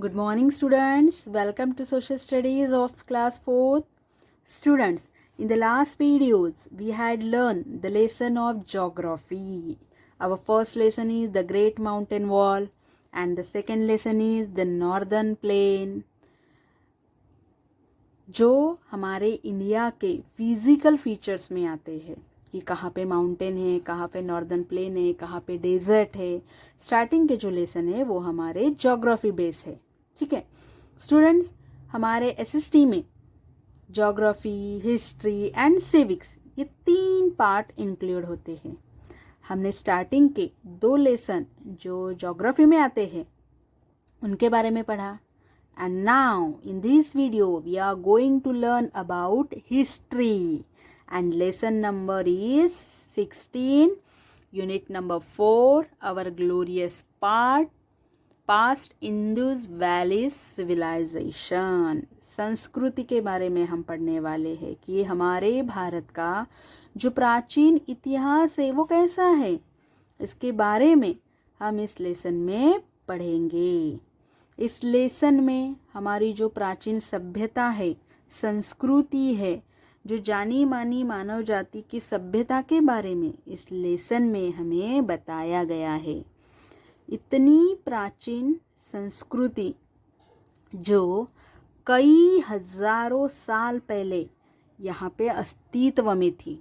Good morning, students. Welcome to Social Studies of Class 4th. Students, in the last videos, we had learned the lesson of geography. Our first lesson is the Great Mountain Wall, and the second lesson is the Northern Plain. जो हमारे India के physical features में आते हैं कि कहाँ पे mountain है, कहाँ पे नॉर्दर्न प्लेन है, कहाँ पे डेजर्ट है. स्टार्टिंग के जो लेसन है वो हमारे ज्योग्राफी बेस है. ठीक है स्टूडेंट्स, हमारे एसएसटी में ज्योग्राफी, हिस्ट्री एंड सिविक्स ये 3 पार्ट इंक्लूड होते हैं. हमने स्टार्टिंग के 2 लेसन जो ज्योग्राफी में आते हैं उनके बारे में पढ़ा. And now in this video we are going to learn about history, and lesson number is 16, unit number 4, our glorious past Indus Valley Civilization. संस्कृति के बारे में हम पढ़ने वाले हैं कि हमारे भारत का जो प्राचीन इतिहास है वो कैसा है. इसके बारे में हम इस लेसन में पढ़ेंगे. इस लेसन में हमारी जो प्राचीन सभ्यता है, संस्कृति है, जो जानी मानी मानव जाति की सभ्यता के बारे में इस लेसन में हमें बताया गया है. इतनी प्राचीन संस्कृति जो कई हजारों साल पहले यहाँ पे अस्तित्व में थी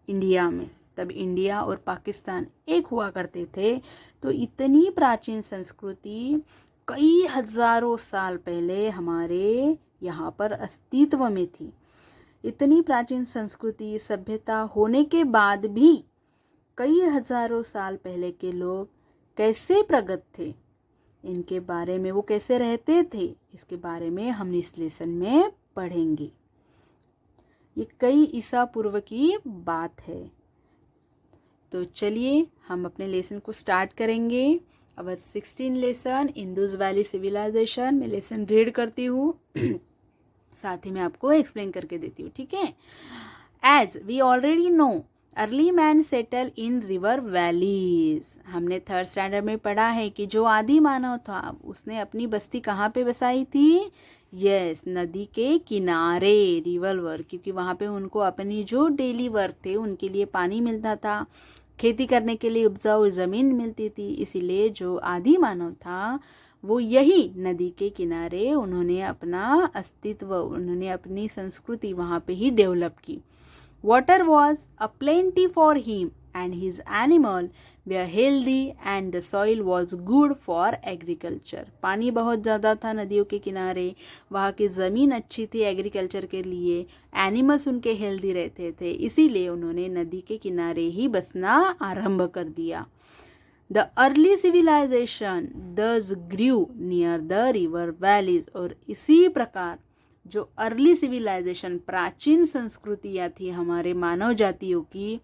इंडिया में. तब इंडिया और पाकिस्तान एक हुआ करते थे. तो इतनी प्राचीन संस्कृति कई हजारों साल पहले हमारे यहाँ पर अस्तित्व में थी. इतनी प्राचीन संस्कृति सभ्यता होने के बाद भी कई हजारों साल पहले के लोग कैसे प्रगत थे, इनके बारे में, वो कैसे रहते थे, इसके बारे में हम इस लेसन में पढ़ेंगे. ये कई ईसा पूर्व की बात है. तो चलिए हम अपने लेसन को स्टार्ट करेंगे. अब 16 लेसन इंडस वैली सिविलाइजेशन में लेसन रीड करती हूँ, साथ ही मैं आपको एक्सप्लेन करके देती हूँ. ठीक है. As we already know early man settle in river valleys. हमने 3rd स्टैंडर्ड में पढ़ा है कि जो आदि मानव था उसने अपनी बस्ती कहाँ पे बसाई थी. यस, नदी के किनारे, रिवर वर्क, क्योंकि वहाँ पे उनको अपनी जो डेली वर्क थे उनके लिए पानी मिलता था, खेती करने के लिए उपजाऊ ज़मीन मिलती थी. इसीलिए जो आदि मानव था वो यही नदी के किनारे उन्होंने अपना अस्तित्व, उन्होंने अपनी संस्कृति वहाँ पे ही डेवलप की. Water was a plenty for him and his animal way healthy and the soil was good for agriculture. पानी बहुत ज़्यादा था नदियों के किनारे, वहाँ की ज़मीन अच्छी थी एग्रीकल्चर के लिए, एनिमल्स उनके हेल्दी रहते थे, इसीलिए उन्होंने नदी के किनारे ही बसना आरंभ कर दिया. द अर्ली सिविलाइजेशन दस ग्रू नियर द रिवर वैलीज. और इसी प्रकार जो अर्ली सिविलाइजेशन, प्राचीन संस्कृतियाँ थी हमारे मानव जातियों की,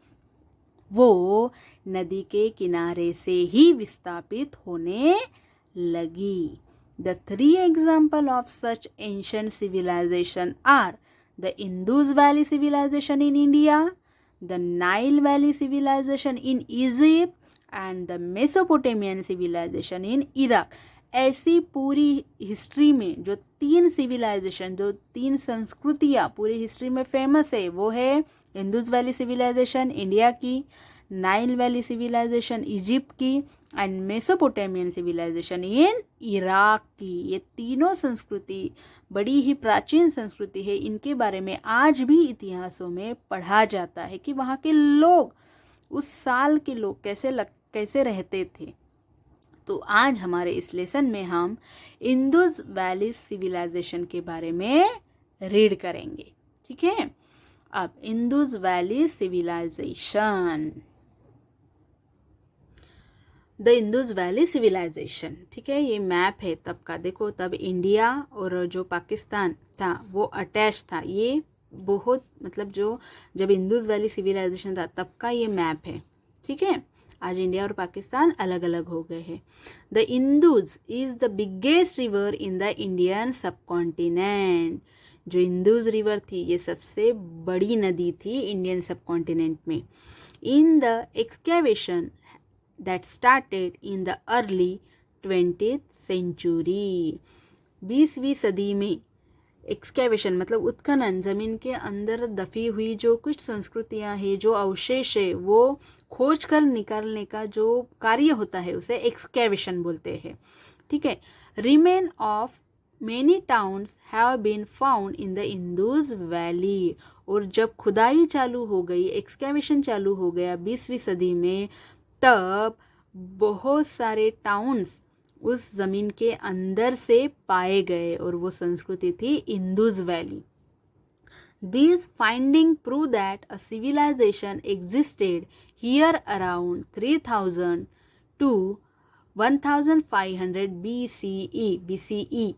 वो नदी के किनारे से ही विस्थापित होने लगी. The 3 example of such ancient civilisation are the Indus valley civilisation in India, the Nile valley civilisation in Egypt and the Mesopotamian civilisation in Iraq. ऐसी पूरी हिस्ट्री में जो 3 सिविलाइजेशन, जो 3 संस्कृतियाँ पूरी हिस्ट्री में फेमस है, वो है इंडस वैली सिविलाइजेशन इंडिया की, नाइल वैली सिविलाइजेशन इजिप्ट की and Mesopotamian civilisation in Iraq की. ये तीनों संस्कृति बड़ी ही प्राचीन संस्कृति है. इनके बारे में आज भी इतिहासों में पढ़ा जाता है कि वहाँ के लोग, उस साल के लोग कैसे रहते थे. तो आज हमारे इस लेसन में हम इंडस वैली सिविलाइजेशन के बारे में रीड करेंगे. ठीक है. अब Indus valley civilisation, the Indus valley civilisation. ठीक है, ये मैप है तब का. देखो, तब इंडिया और जो पाकिस्तान था वो अटैच था. ये बहुत, मतलब जो जब इंडस वैली सिविलाइजेशन था तब का ये मैप है. ठीक है. आज इंडिया और पाकिस्तान अलग अलग हो गए हैं. The Indus is the biggest river in the Indian सब कॉन्टिनेंट. जो इंडस रिवर थी ये सबसे बड़ी नदी थी इंडियन सब कॉन्टिनेंट में. In the excavation that started in the early 20th century. 20वीं सदी में एक्सकेवेशन मतलब उत्खनन, ज़मीन के अंदर दफी हुई जो कुछ संस्कृतियां हैं, जो अवशेष है, वो खोज कर निकालने का जो कार्य होता है उसे एक्सकेवेशन बोलते हैं। ठीक है। Remain of many towns have been found in the Indus valley. और जब खुदाई चालू हो गई, एक्सकेवेशन चालू हो गया 20वीं सदी में, तब बहुत सारे टाउन्स उस जमीन के अंदर से पाए गए और वो संस्कृति थी इंदुज valley. These findings prove that a civilization existed here around 3000 to 1500 BCE.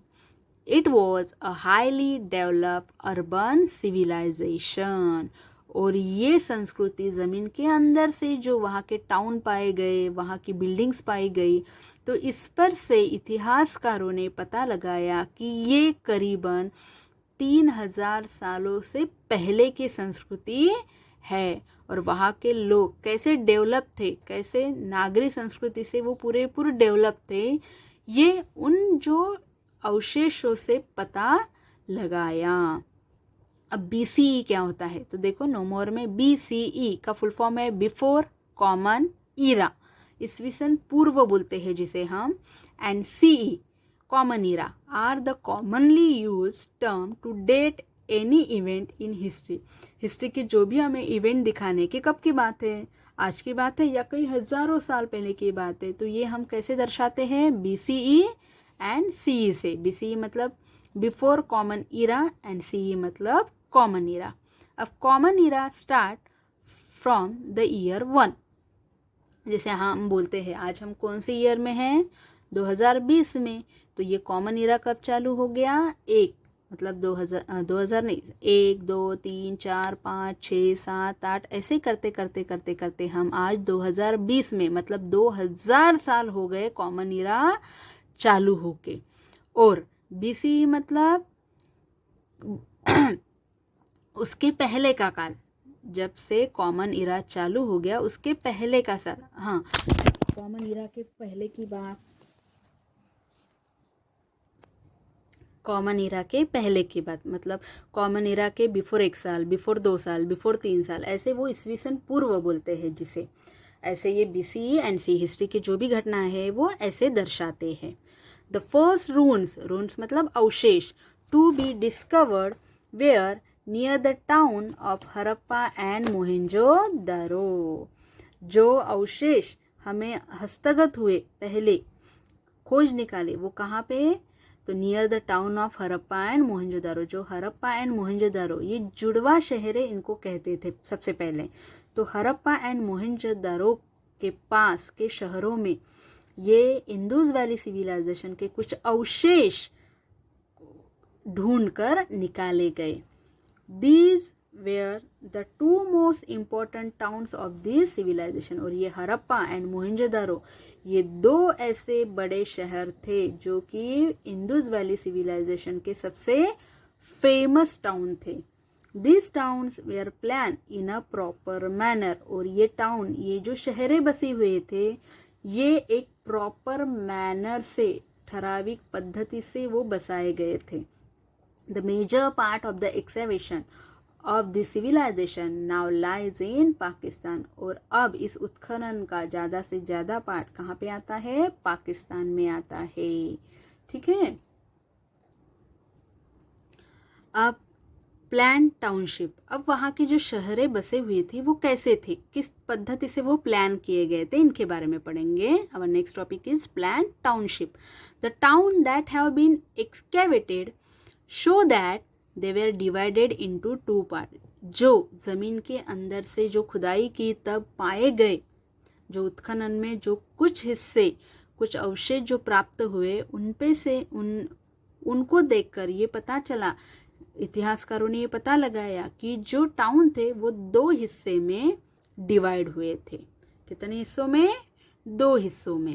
It was a highly developed urban civilization. और ये संस्कृति ज़मीन के अंदर से जो वहाँ के टाउन पाए गए, वहाँ की बिल्डिंग्स पाई गई, तो इस पर से इतिहासकारों ने पता लगाया कि ये करीबन 3000 सालों से पहले की संस्कृति है। और वहाँ के लोग कैसे डेवलप थे, कैसे नागरिक संस्कृति से वो पूरे डेवलप थे, ये उन जो अवशेषों से पता लगाया। अब बीसीई क्या होता है, तो देखो नोमोर में बीसीई का फुल फॉर्म है बिफोर कॉमन ईरा, ईस्वीसन पूर्व बोलते हैं जिसे हम, and CE common era are the commonly use term to date any event in history. History के जो भी हमें इवेंट दिखाने के कब की बात है, आज की बात है या कई हजारों साल पहले की बात है, तो ये हम कैसे दर्शाते हैं, बीसीई एंड सीई से। बीसीई मतलब before common era and CE मतलब कॉमन ईरा। अब common era start from the year 1। जैसे हम बोलते हैं आज हम कौन से ईयर में हैं, 2020 में, तो ये कॉमन ईरा कब चालू हो गया, 1 मतलब 2000 नहीं, 1 2 3 4 5 6 7 8 ऐसे करते करते करते करते हम आज 2020 में, मतलब 2000 साल हो गए कॉमन ईरा चालू होके। और बीसी मतलब उसके पहले का काल, जब से कॉमन ईरा चालू हो गया उसके पहले का साल। हाँ, कॉमन ईरा के पहले की बात, कॉमन ईरा के पहले की बात मतलब कॉमन ईरा के बिफोर 1 साल, बिफोर 2 साल, बिफोर 3 साल, ऐसे वो ईस्वीसन पूर्व बोलते हैं जिसे। ऐसे ये बीसीई एंड सी हिस्ट्री की जो भी घटना है वो ऐसे दर्शाते हैं। द फर्स्ट रून्स मतलब अवशेष to be discovered were near the town of Harappa and Mohenjodaro. जो अवशेष हमें हस्तगत हुए, पहले खोज निकाले, वो कहाँ पे, तो near the town of Harappa and Mohenjodaro. जो हरप्पा एंड मोहेंजोदारो ये जुड़वा शहर इनको कहते थे सबसे पहले। तो हरप्पा एंड मोहेंजोदारो के पास के शहरों में ये इंदुज वैली सिविलाइजेशन के कुछ अवशेष ढूंढकर निकाले गए। These were the 2 most important towns of this civilization। और ये हरप्पा एंड मोहेंजोदारो ये 2 ऐसे बड़े शहर थे जो कि इंदुज वैली सिविलाइजेशन के सबसे फेमस टाउन थे। These towns were planned in a proper manner। और ये टाउन, ये जो शहरें बसे हुए थे, ये एक प्रॉपर मैनर से, ठराविक पद्धति से वो बसाए गए थे। The major part of the excavation of the civilization now lies in Pakistan। और अब इस उत्खनन का ज़्यादा से ज़्यादा पार्ट कहाँ पे आता है, पाकिस्तान में आता है। ठीक है। अब प्लान टाउनशिप, अब वहाँ की जो शहरें बसे हुए थे वो कैसे थे, किस पद्धति से वो प्लान किए गए थे, इनके बारे में पढ़ेंगे। Our next topic is plan township. The town that have been excavated show that they were divided into 2 part. जो जमीन के अंदर से जो खुदाई की तब पाए गए, जो उत्खनन में जो कुछ हिस्से, कुछ अवशेष जो प्राप्त हुए, उनपे से उनको देखकर ये पता चला, इतिहासकारों ने ये पता लगाया कि जो टाउन थे वो 2 हिस्से में डिवाइड हुए थे। कितने हिस्सों में, 2 हिस्सों में।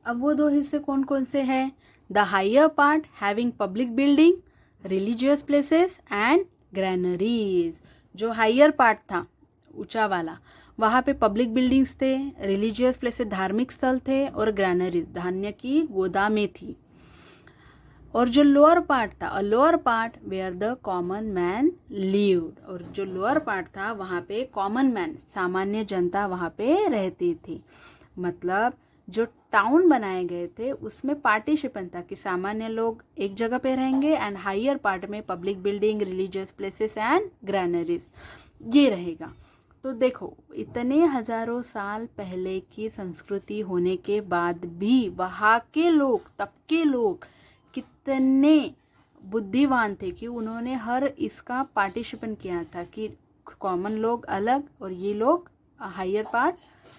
अब वो 2 हिस्से कौन कौन से हैं, the higher part having public building, religious places and granaries. जो हायर पार्ट था, ऊंचा वाला, वहाँ पे पब्लिक बिल्डिंग्स थे, रिलीजियस प्लेसेस धार्मिक स्थल थे, और ग्रैनरी धान्य की गोदामें थी। और जो लोअर पार्ट था, lower part where the common man lived, और जो लोअर पार्ट था वहाँ पे कॉमन मैन सामान्य जनता वहाँ पे रहती थी। मतलब जो टाउन बनाए गए थे उसमें पार्टीशिपन था कि सामान्य लोग एक जगह पे रहेंगे एंड हायर पार्ट में public building, religious places and granaries ये रहेगा। तो देखो इतने हजारों साल पहले की संस्कृति होने के बाद भी वहाँ के लोग, तब के लोग कितने बुद्धिमान थे कि उन्होंने हर इसका पार्टिसिपेट किया था कि कॉमन लोग अलग और ये लोग हायर पार्ट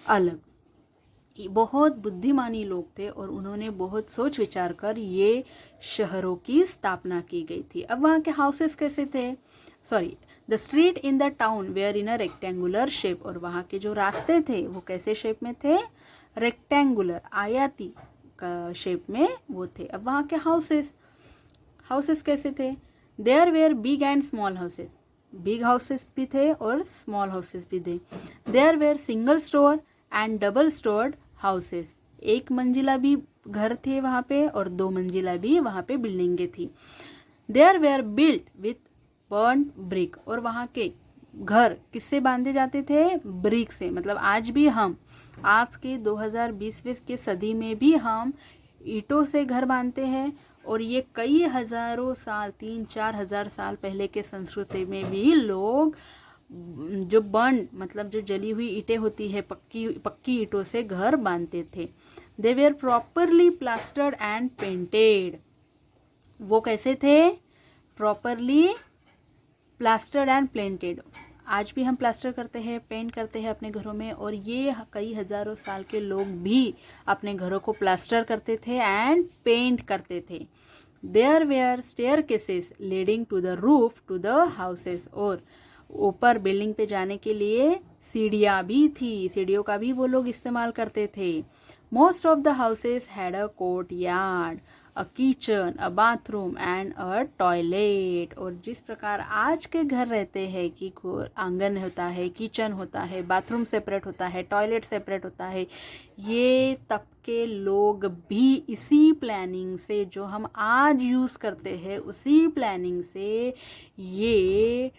अलग। बहुत बुद्धिमानी लोग थे और उन्होंने बहुत सोच विचार कर ये शहरों की स्थापना की गई थी। अब वहाँ के हाउसेस कैसे थे? The street in the town were in a rectangular shape, और वहाँ के जो रास्ते थे वो कैसे शेप में थे? रेक्टेंगुलर, आयती शेप में वो थे। अब वहाँ के हाउसेस कैसे थे? There were big and small houses, big houses भी थे और स्मॉल हाउसेस भी थे। There were single store and double stored houses, एक मंजिला भी घर थे वहाँ पे और दो मंजिला भी वहाँ पे बिल्डिंगें थी। There were built with burned brick, और वहाँ के घर किससे बांधे जाते थे? ब्रिक से। मतलब आज भी हम, आज के 2020 के सदी में भी हम ईंटों से घर बांधते हैं, और ये कई हजारों साल, 3-4 हजार साल पहले के संस्कृति में भी लोग जो बर्न मतलब जो जली हुई ईंटें होती है, पक्की ईंटों से घर बांधते थे। They were properly plastered and painted, वो कैसे थे? Properly plastered and painted. आज भी हम प्लास्टर करते हैं, पेंट करते हैं अपने घरों में, और ये कई हजारों साल के लोग भी अपने घरों को प्लास्टर करते थे एंड पेंट करते थे। There were staircases leading to the roof to the houses, और ऊपर बिल्डिंग पे जाने के लिए सीढ़ियाँ भी थी, सीढ़ियों का भी वो लोग इस्तेमाल करते थे। Most of the houses had a court yard, a kitchen, a bathroom and a toilet. और जिस प्रकार आज के घर रहते हैं कि आंगन होता है, किचन होता है, बाथरूम सेपरेट होता है, टॉयलेट सेपरेट होता है, ये तब के लोग भी इसी प्लानिंग से, जो हम आज यूज़ करते हैं उसी प्लानिंग से, ये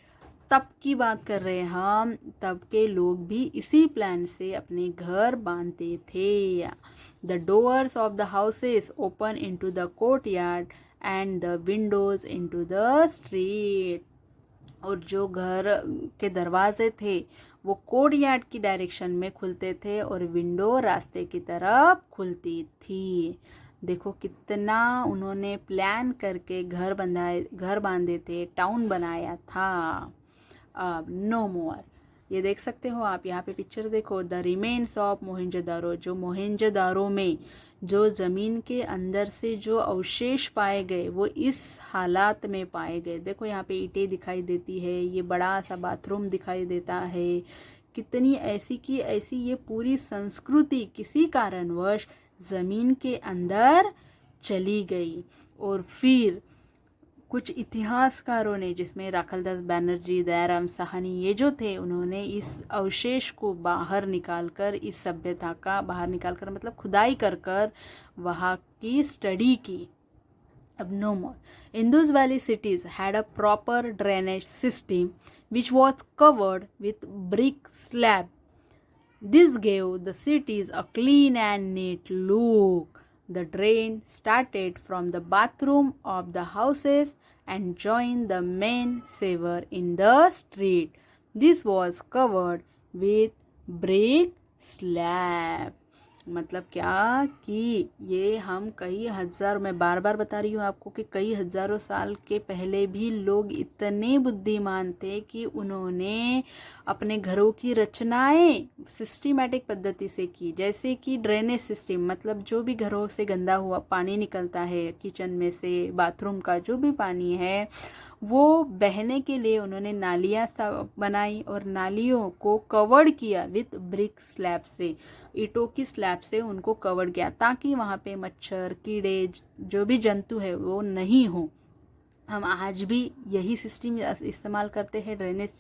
तब की बात कर रहे हैं हम, तब के लोग भी इसी प्लान से अपने घर बांधते थे। The doors of the houses open into the courtyard and the Windows into the street, और जो घर के दरवाजे थे वो कोर्टयार्ड की डायरेक्शन में खुलते थे और विंडो रास्ते की तरफ खुलती थी। देखो कितना उन्होंने प्लान करके घर बांधे थे, टाउन बनाया था। नो मोर, ये देख सकते हो आप, यहाँ पे पिक्चर देखो, द रिमेन्स ऑफ मोहनजोदारो, जो मोहनजोदारो में जो ज़मीन के अंदर से जो अवशेष पाए गए वो इस हालात में पाए गए। देखो यहाँ पे ईंटें दिखाई देती है, ये बड़ा सा बाथरूम दिखाई देता है, कितनी ऐसी की ऐसी ये पूरी संस्कृति किसी कारणवश ज़मीन के अंदर चली गई। और फिर कुछ इतिहासकारों ने, जिसमें राखलदास बैनर्जी, दयाराम साहनी, ये जो थे, उन्होंने इस अवशेष को बाहर निकालकर, इस सभ्यता का बाहर निकालकर मतलब खुदाई कर वहाँ की स्टडी की। अब know more, Indus valley cities had a proper drainage system which was covered with brick slab. This gave the cities a clean and neat look. The drain started from the bathroom of the houses and joined the main sewer in the street. This was covered with brick slab. मतलब क्या कि ये हम कई हजार, मैं बार बार बता रही हूँ आपको कि कई हजारों साल के पहले भी लोग इतने बुद्धिमान थे कि उन्होंने अपने घरों की रचनाएं सिस्टमैटिक पद्धति से की। जैसे कि ड्रेनेज सिस्टम, मतलब जो भी घरों से गंदा हुआ पानी निकलता है, किचन में से, बाथरूम का जो भी पानी है, वो बहने के लिए उन्होंने नालियाँ बनाई और नालियों को कवर किया विथ ब्रिक स्लैब से, ईंटों की स्लैब से उनको कवर किया, ताकि वहाँ पे मच्छर, कीड़े, जो भी जंतु है वो नहीं हो। हम आज भी यही सिस्टम इस्तेमाल करते हैं। ड्रेनेज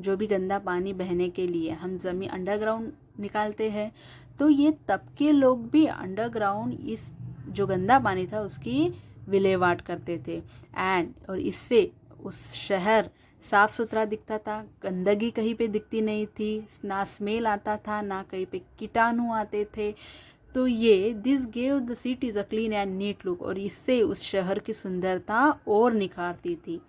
जो भी गंदा पानी बहने के लिए हम ज़मीन अंडरग्राउंड निकालते हैं। तो ये तब के लोग भी अंडरग्राउंड इस जो गंदा पानी था उसकी विलेवाट करते थे और इससे उस शहर साफ सुथरा दिखता था, गंदगी कहीं पे दिखती नहीं थी, ना स्मेल आता था, ना कहीं पे कीटाणु आते थे। तो ये this gave the cities a clean and neat look, और इससे उस शहर की सुंदरता और निखारती थी।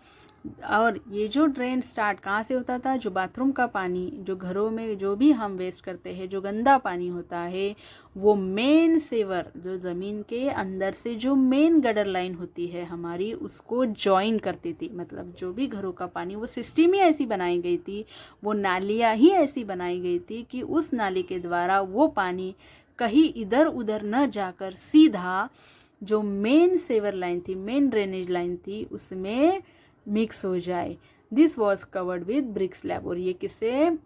और ये जो ड्रेन स्टार्ट कहाँ से होता था, जो बाथरूम का पानी, जो घरों में जो भी हम वेस्ट करते हैं, जो गंदा पानी होता है, वो मेन सेवर जो ज़मीन के अंदर से जो मेन गटर लाइन होती है हमारी, उसको जॉइन करती थी। मतलब जो भी घरों का पानी, वो सिस्टम ही ऐसी बनाई गई थी, वो नालियाँ ही ऐसी बनाई गई थी कि उस नाली के द्वारा वो पानी कहीं इधर उधर न जाकर सीधा जो मेन सेवर लाइन थी, मेन ड्रेनेज लाइन थी, उसमें मिक्स हो जाए। This was covered with brick slab, और ये किससे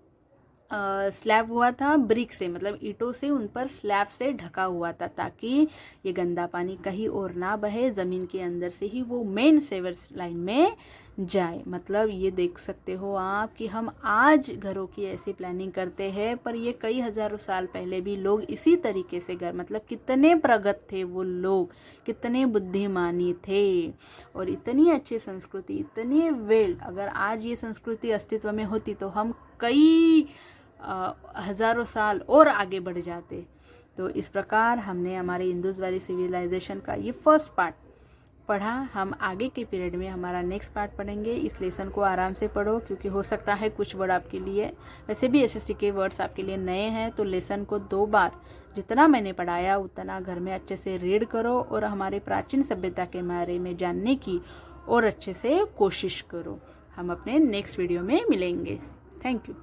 स्लैब हुआ था, ब्रिक से, मतलब ईंटों से उन पर स्लैब से ढका हुआ था, ताकि ये गंदा पानी कहीं और ना बहे, ज़मीन के अंदर से ही वो मेन सेवर लाइन में जाए। मतलब ये देख सकते हो आप कि हम आज घरों की ऐसी प्लानिंग करते हैं, पर ये कई हजारों साल पहले भी लोग इसी तरीके से घर, मतलब कितने प्रगत थे वो लोग, कितने बुद्धिमानी थे, और इतनी अच्छी संस्कृति, इतनी वेल, अगर आज ये संस्कृति अस्तित्व में होती तो हम कई हजारों साल और आगे बढ़ जाते। तो इस प्रकार हमने हमारे इंडस वैली सिविलाइजेशन का ये फर्स्ट पार्ट पढ़ा। हम आगे के पीरियड में हमारा नेक्स्ट पार्ट पढ़ेंगे। इस लेसन को आराम से पढ़ो, क्योंकि हो सकता है कुछ वर्ड आपके लिए, वैसे भी एसएससी के वर्ड्स आपके लिए नए हैं, तो लेसन को 2 बार जितना मैंने पढ़ाया उतना घर में अच्छे से रीड करो, और हमारे प्राचीन सभ्यता के बारे में जानने की और अच्छे से कोशिश करो। हम अपने नेक्स्ट वीडियो में मिलेंगे। Thank you.